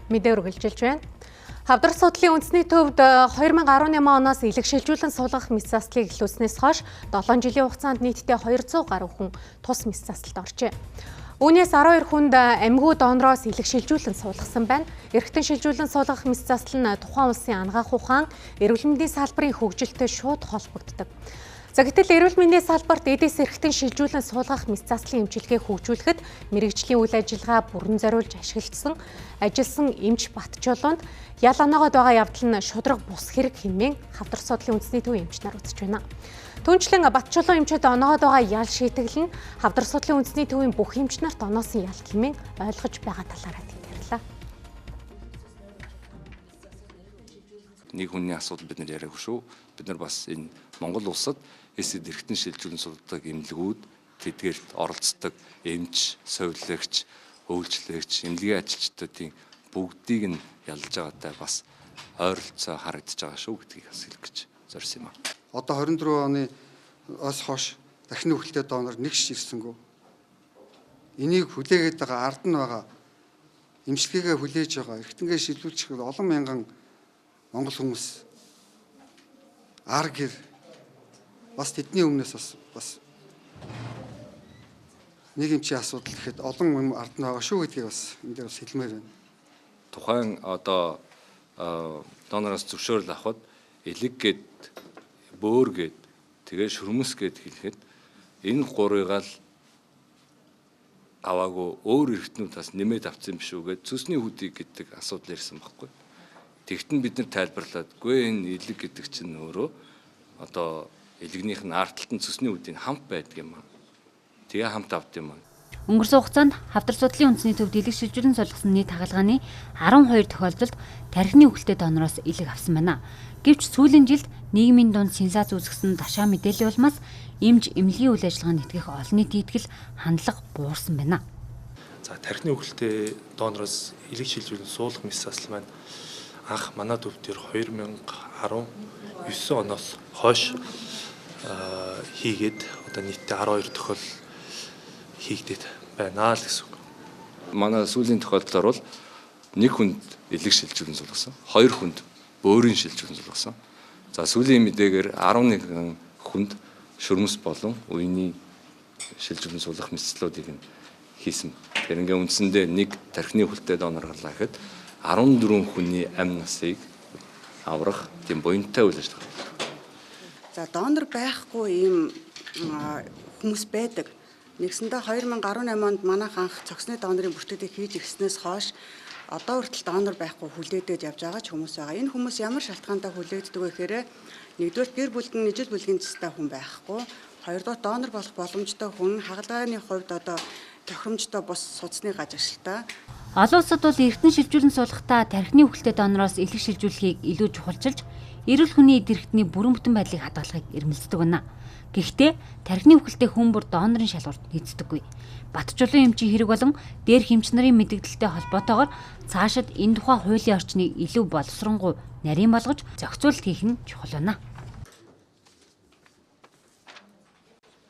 Мэдээ үргэлжилж байна. Хавдар судлалын үндэсний төвд 2018 оноос илэг шилжүүлэн суулгах мэс заслыг эхлүүлснээс хойш 7 жилийн хугацаанд нийтдээ 200 гаруй хүн тус мэс заслалд оржээ. Үүнээс 12 хүнд амьгүй донороос илэг шилжүүлэн суулгасан байна. Эргэтэн шилжүүлэн суулгах мэс заслал нь тухайн улсын анагаах ухаан, эрүүл мэндийн салбарын хөгжилтэй шууд холбогддог. За гэтэл эрүүл мэндийн салбарт эдээс эргэтэн шилжүүлэн суулгах мэс заслын эмчилгээг хөгжүүлэхэд мэрэгжлийн үйл ажиллагаа бүрэн зориулж ажилласан эмч Батжолоонд ял оноогоод байгаа явдал нь шудраг бус хэрэг хэмээн Хавдар судлалын үндэсний төвийн эмч нар үзэж байна. Түүнчлэн Батжолоо эмчид оноогоод байгаа ял шийтгэл нь Хавдар судлалын үндэсний төвийн бүх эмч нарт оноосон ял хэмээн ойлгож байгаа талаараа ярьлаа. Нэг хүний асуудал бид нар яриаггүй шүү. Бид нар бас энэ Монгол улсад эсэд эргэтэн шилжүүлэн суулгадаг эмнэлгүүд, тэдгээрт оролцдог эмч, совилогч, үйлчлэгч, эмнэлгийн ажилчдын бүгдийг нь ялж байгаатай бас ойролцоо харагдаж байгаа шүү гэдгийг бас хэлэх гэж зорьсон юм аа. Одоо 24 оноос хойш дахин үхэлтэй донор нэг ч ирсэнгүй. Энийг хүлээгээд байгаа ард нь байгаа эмчилгээгээ хүлээж байгаа эргэтэнгээ шилжүүлчих олон мянган монгол хүмүүс ар гэр бас тэдний өмнөөс бас нэг эмчийн асуудал гэхэд олон юм ард нь байгаа шүү гэдгийг бас энэ дээр бас хэлмээр байна. Тухайн одоо донороос зөвшөөрөл авахд элэг гээд бөөр гээд тэгээ шүрмэс гээд хэлэхэд энэ гурыг л аваагүй өөр эргэтнүүд бас нэмээд авсан биш үү гэд цөсний хүдийг гэдэг асуудал ирсэн байхгүй. Тэгтэн бид нар тайлбарлаад гүй энэ элэг гэдэг чинь өөрөө одоо элэгнийх нь арталтан цөсний үдийн хамт байдаг юм аа. Тэгээ хамт авд юм аа. Өнгөрсөн хугацаанд Хавдар судлалын үндэсний төвд илэг шилжүүлэн суулгасан нийт хагалгааны 12 тохиолдолд тархины үхэлтэй донороос илэг авсан байна. Гэвч сүүлийн жилд нийгмийн дунд сенсац үүсгэсэн ташаа мэдээлэл улмаас эмч эмнэлгийн үйл ажиллагаанд итгэх олон нийтийн итгэл хандлага буурсан байна. За тархины үхэлтэй донороос илэг шилжүүлэн суулгах мэс заслал маань анх манай төв дээр 2019 оноос хойш хийгээд одоо нийтдээ 12 тохиол хийгдээд байна л гэсэн үг. Манай сүүлийн тохиолдолд бол нэг хүнд элэг шилжүүлэн суулгасан, 2 хүнд бөөрийн шилжүүлэн суулгасан. За сүүлийн мэдээгээр 11 хүнд шүрмэс болон үений шилжүүлэн суулгах мэслүүдийг нь хийсэн. Тэгэхээр ингээ үндсэндээ нэг тархины үхэлтэй донор гарлаа гэхэд 14 хүний амь насыг аврах тийм буянтай үйл ажиллагаа. За донор байхгүй ийм хүмүүс байдаг. Нэгсэндээ 2018 онд манайх анх цогцны донорын бүртгэлийг хийж ирснээс хойш одоо хүртэл донор байхгүй хүлээдэж явж байгаа ч хүмүүс байгаа. Энэ хүмүүс ямар шалтгаантай хүлээгддэг вэ гэхээр нэгдүгээр гэр бүлд нь ижил бүлгийн цэстэй хүн байхгүй. Хоёрдугаар донор болох боломжтой хүн хагалгааны хувьд одоо тохиромжтой бус судасны гажигшилтай. Олон улсад бол эргэтэн шилжүүлэн суулгахдаа тархины үхэлтэй донороос илэг шилжүүлэхийг илүү чухалчилж эрүүл хүний дэргэдний бүрэн бүтэн байдлыг хадгалахыг эрмэлздэг байна. Гэхдээ тархины үхэлтэй хүн бүр донорын шалгуурт нийцдэггүй. Батжолоо эмчийн хэрэг болон дээрх эмч нарын мэдээлэлтэй холбоотойгоор цаашид энэ тухай хуулийн орчныг илүү боловсронгуй нарийн болгож зохицуулалт хийх нь чухал байна.